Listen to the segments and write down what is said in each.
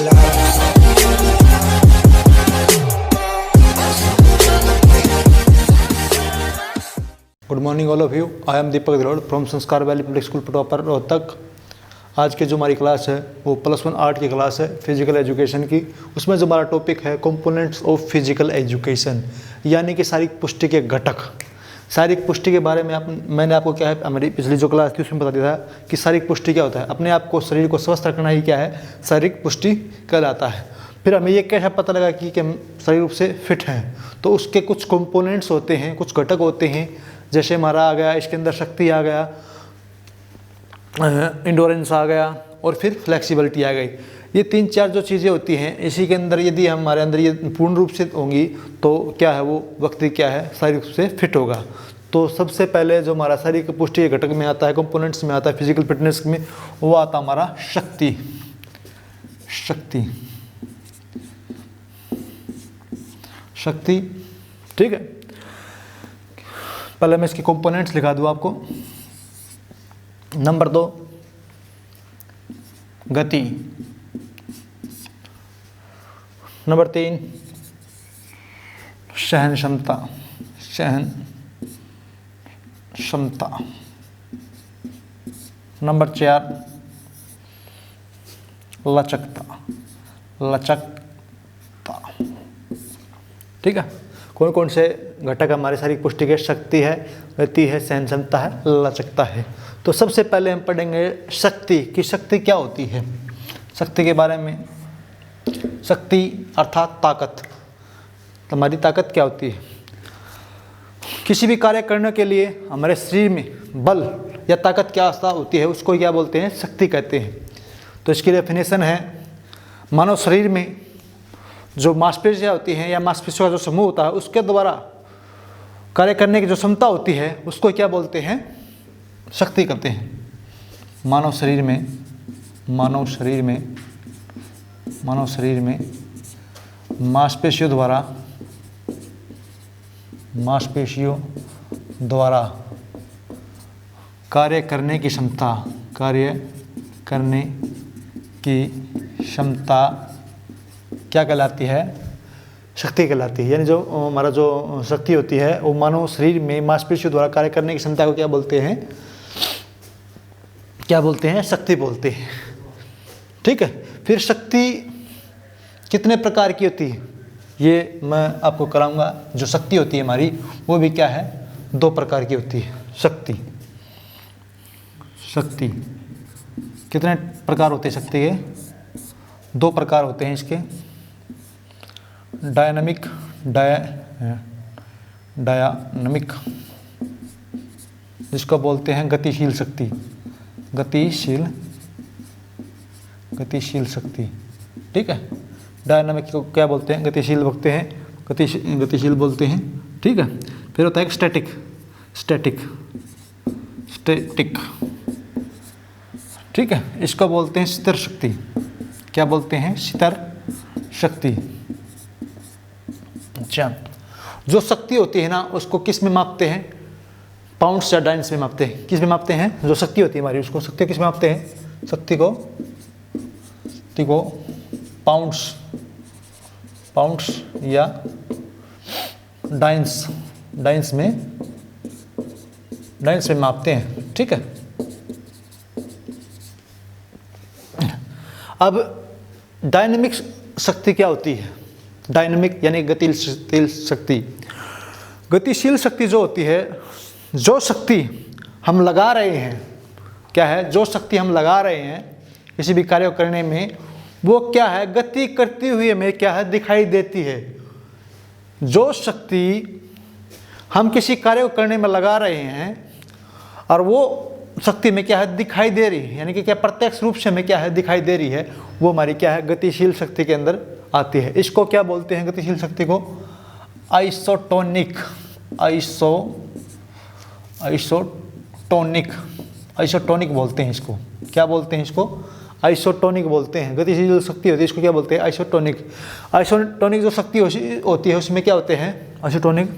Good morning all of you. I am Deepak Dilod from Sanskar valley public school Patwapar Rohtak. आज की जो हमारी क्लास है वो +1 आर्ट की क्लास है फिजिकल एजुकेशन की। उसमें जो हमारा टॉपिक है कंपोनेंट्स ऑफ फिजिकल एजुकेशन, यानी कि शारीरिक पुष्टि के घटक। शारीरिक पुष्टि के बारे में मैंने आपको क्या है हमारी पिछली जो क्लास थी उसमें बता दिया था कि शारीरिक पुष्टि क्या होता है। अपने आप को शरीर को स्वस्थ रखना ही क्या है, शारीरिक पुष्टि कहलाता है। फिर हमें ये कैसे पता लगा कि हम शारीरिक रूप से फिट हैं, तो उसके कुछ कंपोनेंट्स होते हैं, कुछ घटक होते हैं। जैसे हमारा आ गया, इसके अंदर शक्ति आ गया, इंडोरेंस आ गया और फिर फ्लेक्सिबिलिटी आ गई। ये 3-4 जो चीज़ें होती हैं, इसी के अंदर यदि हमारे अंदर ये पूर्ण रूप से होंगी तो क्या है, वो व्यक्ति क्या है, शारीरिक रूप से फिट होगा। तो सबसे पहले जो हमारा शारीरिक पुष्टि के घटक में आता है, कंपोनेंट्स में आता है फिजिकल फिटनेस में, वो आता हमारा शक्ति। शक्ति, ठीक है। पहले मैं इसके कंपोनेंट्स लिखा दूँ आपको। नंबर 2 गति, नंबर 3 सहन क्षमता, नंबर 4 लचकता। ठीक है। कौन कौन से घटक हमारे शारीरिक पुष्टि के? शक्ति है, गति है, सहन क्षमता है, लचकता है। तो सबसे पहले हम पढ़ेंगे शक्ति की। शक्ति क्या होती है? शक्ति के बारे में, शक्ति अर्थात ताकत। हमारी ताकत क्या होती है? किसी भी कार्य करने के लिए हमारे शरीर में बल या ताकत क्या होती है, उसको क्या बोलते हैं? शक्ति कहते हैं। तो इसकी डेफिनेशन है, मानव शरीर में जो मांसपेशियाँ होती हैं या मांसपेशियों का जो समूह होता है, उसके द्वारा कार्य करने की जो क्षमता होती है, उसको क्या बोलते हैं? शक्ति कहते हैं। मानव शरीर में मांसपेशियों द्वारा कार्य करने की क्षमता क्या कहलाती है? शक्ति कहलाती है। यानी जो हमारा जो शक्ति होती है वो मानव शरीर में मांसपेशियों द्वारा कार्य करने की क्षमता को क्या बोलते हैं? शक्ति बोलते हैं। ठीक है। फिर शक्ति कितने प्रकार की होती है, ये मैं आपको कराऊंगा। जो शक्ति होती है हमारी, वो भी क्या है? 2 प्रकार की होती है। शक्ति कितने प्रकार होते हैं? शक्ति के 2 प्रकार होते हैं इसके। डायनामिक, जिसको बोलते हैं गतिशील शक्ति। गतिशील शक्ति, ठीक है। डायनामिक को क्या बोलते हैं? गतिशील बोलते हैं, ठीक है। फिर होता है स्टैटिक, ठीक है। इसको बोलते हैं स्थिर शक्ति। क्या बोलते हैं? स्थिर शक्ति। अच्छा, जो शक्ति होती है ना, उसको किस में मापते हैं? पाउंड्स या डाइन्स में मापते हैं। किस में मापते हैं? जो शक्ति होती है हमारी, उसको शक्ति किस में मापते हैं? शक्ति को पाउंड्स या डाइन्स में मापते हैं, ठीक है। अब डायनेमिक शक्ति क्या होती है? डायनेमिक यानी गतिशील शक्ति। गतिशील शक्ति जो होती है, जो शक्ति हम लगा रहे हैं, क्या है? जो शक्ति हम लगा रहे हैं किसी भी कार्य करने में, वो क्या है? गति करती हुई हमें क्या है? दिखाई देती है। जो शक्ति हम किसी कार्य को करने में लगा रहे हैं और वो शक्ति में क्या है? दिखाई दे रही है, यानी कि क्या प्रत्यक्ष रूप से हमें क्या है? दिखाई दे रही है, वो हमारी क्या है? गतिशील शक्ति के अंदर आती है। इसको क्या बोलते हैं? गतिशील शक्ति को आइसोटोनिक बोलते हैं। इसको क्या बोलते हैं? इसको आइसोटोनिक बोलते हैं। गतिशील शक्ति होती है, इसको क्या बोलते हैं? आइसोटोनिक जो शक्ति होती है उसमें क्या होते हैं? आइसोटोनिक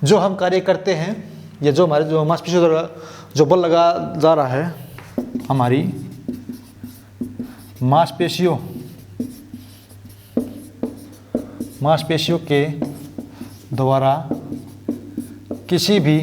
जो हम कार्य करते हैं ये जो हमारे जो मांसपेशियों द्वारा जो बल लगा जा रहा है, हमारी मांसपेशियों के द्वारा किसी भी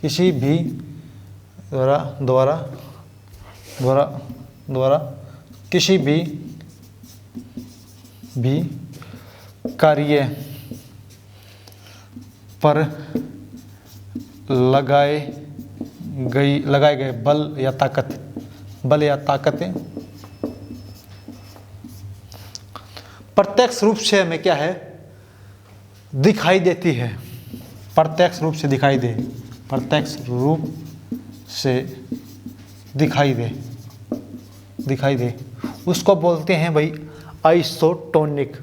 किसी भी कार्य पर लगाए गए बल या ताकतें प्रत्यक्ष रूप से हमें क्या है दिखाई देती है, प्रत्यक्ष रूप से दिखाई दे उसको बोलते हैं भाई आइसोटोनिक।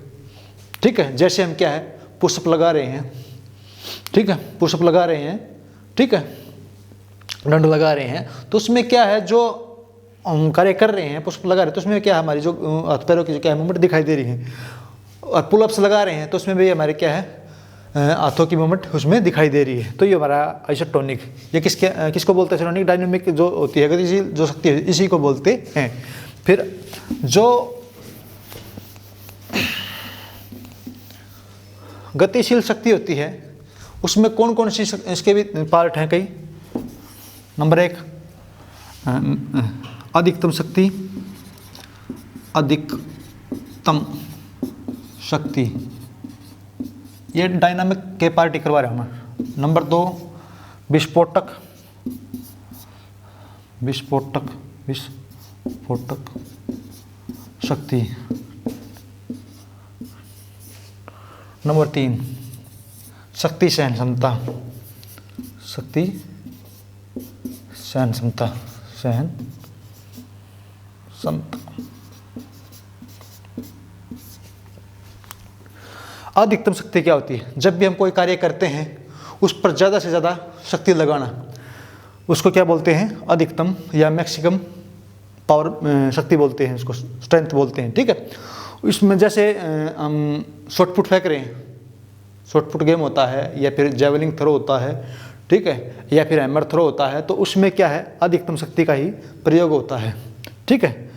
ठीक है, जैसे हम क्या है पुशअप लगा रहे हैं, ठीक है, पुशअप लगा रहे हैं, ठीक है, डंड लगा रहे हैं, तो उसमें क्या है जो हम कार्य कर रहे हैं, पुशअप लगा रहे हैं तो उसमें क्या है हमारी जो हाथ पैरों की जो क्या है मूवमेंट दिखाई दे रही है, और पुलअप्स लगा रहे हैं तो उसमें भी हमारे क्या है हाथों की मूवमेंट उसमें दिखाई दे रही है। तो ये हमारा आइसोटोनिक, ये किसको बोलते हैं, आइसोटोनिक डायनामिक जो होती है गतिशील जो शक्ति है इसी को बोलते हैं। फिर जो गतिशील शक्ति होती है उसमें कौन कौन सी इसके भी पार्ट हैं कई। नंबर 1 अधिकतम शक्ति, ये डायनामिक के पार्ट करवा रहे हैं हम। नंबर 2 विस्फोटक शक्ति। नंबर 3 शक्ति सहन क्षमता, अधिकतम शक्ति क्या होती है, जब भी हम कोई कार्य करते हैं उस पर ज़्यादा से ज़्यादा शक्ति लगाना, उसको क्या बोलते हैं अधिकतम या मैक्सिमम पावर शक्ति बोलते हैं, उसको स्ट्रेंथ बोलते हैं। ठीक है, इसमें जैसे हम शॉट पुट फेंक रहे हैं, शॉट पुट गेम होता है या फिर जेवलिंग थ्रो होता है, ठीक है, या फिर हैमर थ्रो होता है, तो उसमें क्या है अधिकतम शक्ति का ही प्रयोग होता है। ठीक है,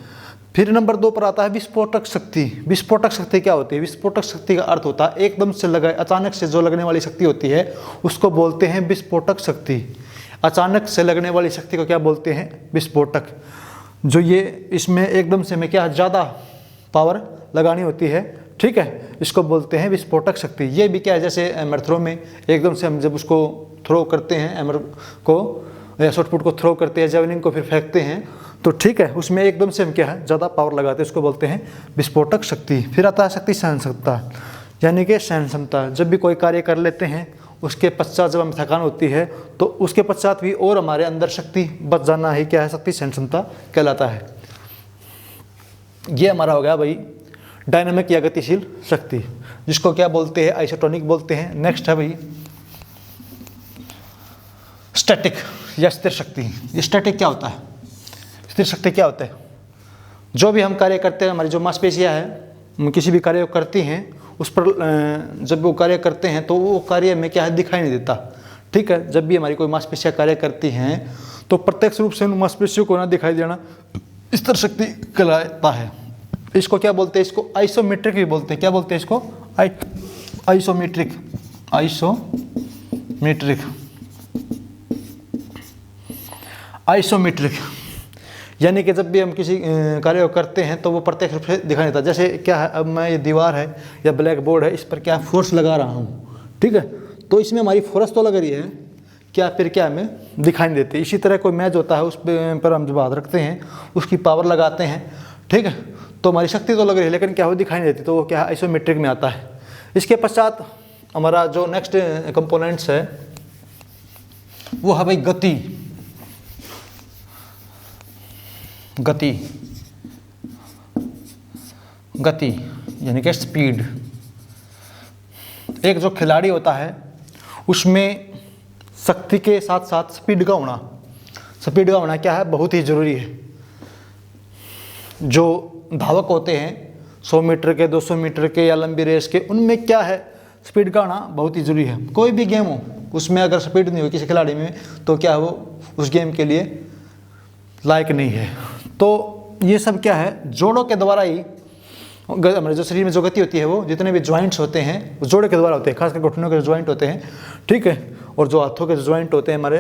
फिर नंबर 2 पर आता है विस्फोटक शक्ति। विस्फोटक शक्ति क्या होती है, विस्फोटक शक्ति का अर्थ होता है एकदम से लगाए अचानक से जो लगने वाली शक्ति होती है उसको बोलते हैं विस्फोटक शक्ति। अचानक से लगने वाली शक्ति को क्या बोलते हैं विस्फोटक। जो ये इसमें एकदम से हमें क्या ज़्यादा पावर लगानी होती है, ठीक है, इसको बोलते हैं विस्फोटक शक्ति। ये भी क्या है जैसे हैमर थ्रो में एकदम से हम जब उसको थ्रो करते हैं, हैमर को या शॉट पुट को थ्रो करते हैं, जेवलिंग को फिर फेंकते हैं, तो ठीक है उसमें एकदम से हम क्या है ज़्यादा पावर लगाते हैं, उसको बोलते हैं विस्फोटक शक्ति। फिर आता है शक्ति सहन क्षमता, यानी कि सहन क्षमता। जब भी कोई कार्य कर लेते हैं उसके पश्चात जब हमें थकान होती है तो उसके पश्चात भी और हमारे अंदर शक्ति बच जाना ही क्या है शक्ति सहन क्षमता कहलाता है। ये हमारा हो गया भाई डायनामिक या गतिशील शक्ति, जिसको क्या बोलते हैं आइसोटोनिक बोलते हैं। नेक्स्ट है भाई स्टैटिक या स्थिर शक्ति। ये स्टैटिक क्या होता है, स्थिर शक्ति क्या होता है, जो भी हम कार्य करते हैं, हमारी जो मांसपेशियां हैं किसी भी कार्य को करती हैं, उस पर जब वो कार्य करते हैं तो वो कार्य में क्या है दिखाई नहीं देता। ठीक है, जब भी हमारी कोई मांसपेशियां कार्य करती हैं तो प्रत्यक्ष रूप से उन मांसपेशियों को ना दिखाई देना स्थिर शक्ति कहलाता है। इसको क्या बोलते हैं, इसको आइसोमेट्रिक भी बोलते हैं। क्या बोलते हैं इसको, आइसोमेट्रिक। आइसोमेट्रिक यानी कि जब भी हम किसी कार्य को करते हैं तो वो प्रत्यक्ष रूप से दिखाई देता है। जैसे क्या है, अब मैं ये दीवार है या ब्लैक बोर्ड है, इस पर क्या फोर्स लगा रहा हूँ, ठीक है, तो इसमें हमारी फोर्स तो लग रही है, क्या फिर क्या हमें दिखाई नहीं देती। इसी तरह कोई मैच होता है, उस पर हम जब हाथ रखते हैं उसकी पावर लगाते हैं, ठीक है, तो हमारी शक्ति तो लग रही है लेकिन क्या वो दिखाई नहीं देती, तो वो क्या है आइसोमेट्रिक में आता है। इसके पश्चात हमारा जो नेक्स्ट कंपोनेंट्स है वो है भाई गति यानी कि स्पीड। एक जो खिलाड़ी होता है उसमें शक्ति के साथ साथ स्पीड का होना क्या है बहुत ही ज़रूरी है। जो धावक होते हैं 100 मीटर के, 200 मीटर के या लंबी रेस के, उनमें क्या है स्पीड का होना बहुत ही ज़रूरी है। कोई भी गेम हो उसमें अगर स्पीड नहीं हो किसी खिलाड़ी में तो क्या वो उस गेम के लिए लायक नहीं है। तो ये सब क्या है, जोड़ों के द्वारा ही हमारे जो शरीर में जो गति होती है वो जितने भी जॉइंट्स होते हैं वो जोड़ों के द्वारा होते हैं, खासकर घुटनों के जो जॉइंट होते हैं, ठीक है, और जो हाथों के जो जॉइंट होते हैं हमारे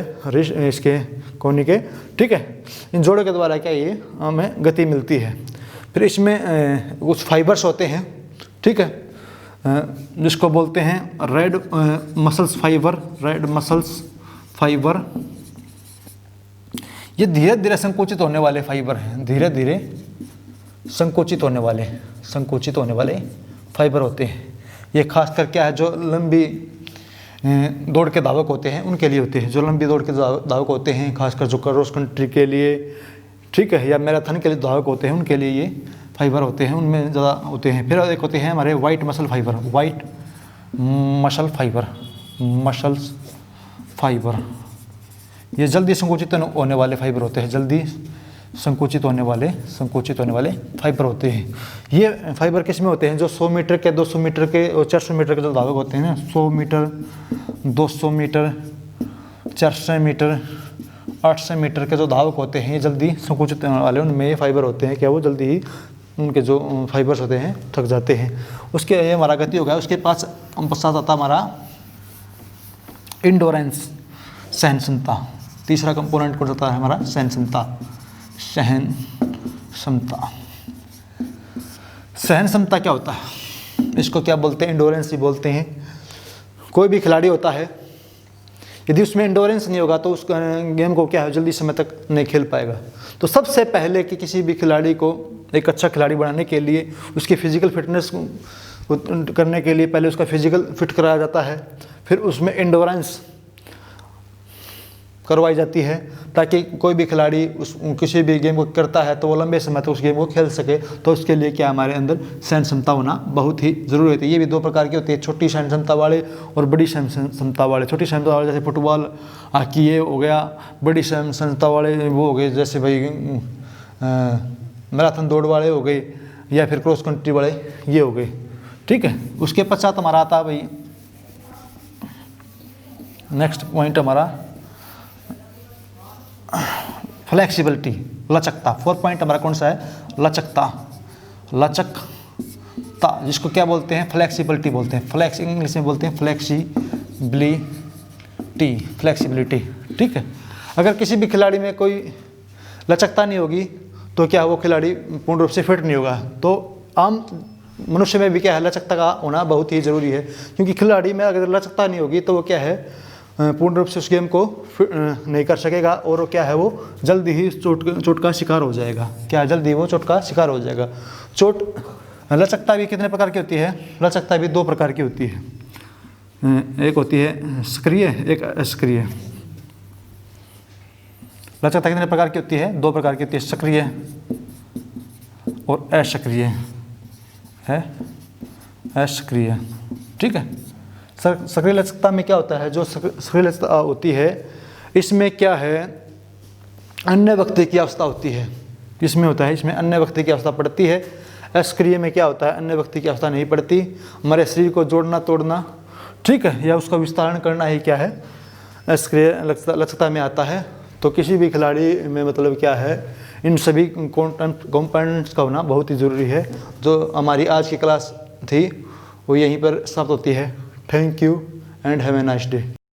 इसके कोहनी के, ठीक है, इन जोड़ों के द्वारा क्या ये हमें गति मिलती है। फिर इसमें कुछ फाइबर्स होते हैं, ठीक है, जिसको बोलते हैं रेड मसल्स फाइबर। ये धीरे धीरे संकुचित होने वाले फाइबर हैं, धीरे धीरे संकुचित होने वाले फाइबर होते हैं। ये खासकर क्या है, जो लंबी दौड़ के धावक होते हैं उनके लिए होते हैं, जो लंबी दौड़ के धावक होते हैं, खासकर जो क्रॉस कंट्री के लिए, ठीक है, या मैराथन के लिए धावक होते हैं उनके लिए ये फाइबर होते हैं, उनमें ज़्यादा होते हैं। फिर एक होते हैं हमारे वाइट मसल फाइबर, ये जल्दी संकुचित होने वाले फाइबर होते हैं, जल्दी संकुचित होने वाले फाइबर होते हैं। ये फाइबर किस में होते हैं, जो 100 मीटर के 200 मीटर के और 400 मीटर के जो धावक होते हैं ना, 100 मीटर 200 मीटर 400 मीटर 800 मीटर के जो धावक होते हैं, ये जल्दी संकुचित होने वाले, उनमें ये फाइबर होते हैं, क्या वो जल्दी ही उनके जो फाइबर्स होते हैं थक जाते हैं। उसके ये हमारा गति हो गया। उसके पास साथ आता हमारा इंडोरेंस, सहन क्षमता। तीसरा कंपोनेंट कौन सा है हमारा, सहन क्षमता क्या होता है, इसको क्या बोलते हैं, इंडोरेंस ही बोलते हैं। कोई भी खिलाड़ी होता है, यदि उसमें इंडोरेंस नहीं होगा तो उस गेम को क्या है, जल्दी समय तक नहीं खेल पाएगा। तो सबसे पहले कि किसी भी खिलाड़ी को एक अच्छा खिलाड़ी बनाने के लिए उसकी फिजिकल फिटनेस करने के लिए पहले उसका फिजिकल फिट कराया जाता है, फिर उसमें इंडोरेंस करवाई जाती है, ताकि कोई भी खिलाड़ी किसी भी गेम को करता है तो वो लंबे समय तक उस गेम को खेल सके। तो उसके लिए क्या हमारे अंदर सहन क्षमता होना बहुत ही ज़रूरी होती है। ये भी दो प्रकार की होती है, छोटी सहन क्षमता वाले और बड़ी सहन क्षमता वाले। छोटी सहन क्षमता वाले जैसे फुटबॉल, हॉकी ये हो गया, बड़ी सहन क्षमता वाले वो हो गए जैसे भाई मैराथन दौड़ वाले हो गए, या फिर क्रॉस कंट्री वाले ये हो गए, ठीक है। उसके पश्चात हमारा आता है भाई नेक्स्ट पॉइंट हमारा फ्लेक्सिबिलिटी, लचकता। 4 पॉइंट हमारा कौन सा है, लचकता, जिसको क्या बोलते हैं, फ्लेक्सिबिलिटी बोलते हैं। फ्लेक्स इंग्लिश में बोलते हैं फ्लेक्सिबिलिटी, ठीक है। अगर किसी भी खिलाड़ी में कोई लचकता नहीं होगी तो क्या वो खिलाड़ी पूर्ण रूप से फिट नहीं होगा। तो आम मनुष्य में भी क्या है, लचकता का होना बहुत ही ज़रूरी है, क्योंकि खिलाड़ी में अगर लचकता नहीं होगी तो वो क्या है, पूर्ण रूप से उस गेम को नहीं कर सकेगा, और वो क्या है, वो जल्दी ही चोट का शिकार हो जाएगा। क्या जल्दी वो चोट का शिकार हो जाएगा। लचकता भी कितने प्रकार की होती है, लचकता भी 2 प्रकार की होती है, एक होती है सक्रिय, एक असक्रिय। लचकता कितने प्रकार की होती है, 2 प्रकार की होती है, सक्रिय और अशक्रिय, ठीक है। सक्रिय लचकता में क्या होता है, जो सक्रिय लचकता होती है इसमें क्या है, अन्य व्यक्ति की अवस्था होती है। इसमें होता है, इसमें अन्य व्यक्ति की अवस्था पड़ती है। अक्रिय में क्या होता है, अन्य व्यक्ति की अवस्था नहीं पड़ती। हमारे शरीर को जोड़ना तोड़ना, ठीक है, या उसका विस्तारण करना ही क्या है, अक्रिय लचकता में आता है। तो किसी भी खिलाड़ी में मतलब क्या है, इन सभी कंपोनेंट्स का होना बहुत ही ज़रूरी है। जो हमारी आज की क्लास थी वो यहीं पर समाप्त होती है। Thank you and have a nice day.